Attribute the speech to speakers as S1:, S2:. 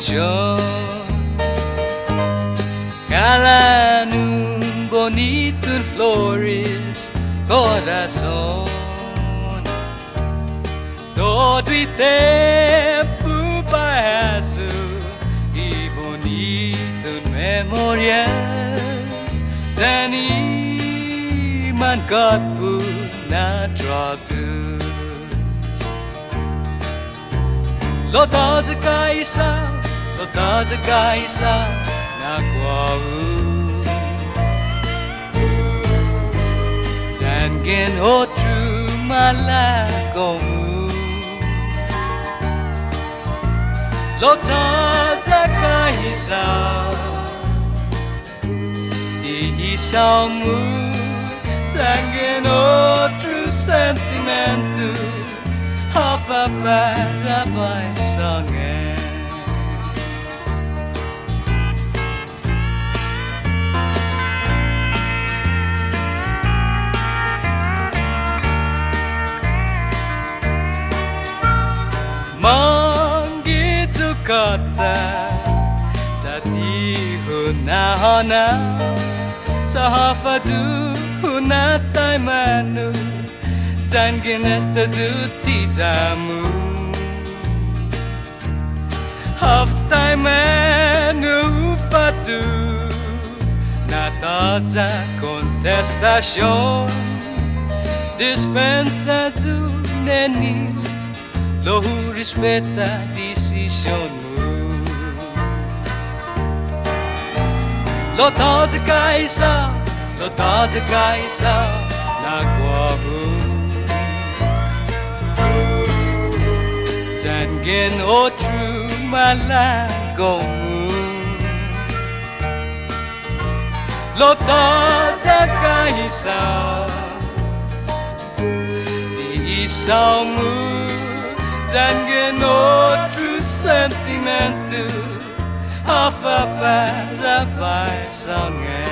S1: canción. Calanum bonito flores corazón. Todo y tempo paso y bonito memorias. Tani man got na tratus. Lo Taya Gai Isao, Lo Taya Gai Isao na kwau. Tangin otro malakomu. Lo Taya Gai Isao, Nihi mu, tangin otro sentimento, Hafa Adai songen. Mangitsu kata sa tihunahana sa Hafa Adai Mannå'i Tangin esta zuti jamu. Adai Mannå'i fatu na taja contestación. Dispensa tu neni lo respeta decisión mu. Lo Taya Gai Isao, Lo Taya Gai Isao na kwahu. Tangin otro malakomu. Lo Taya Gai Isao, Nihi mu, tangin otro sentimento, Hafa Adai songen.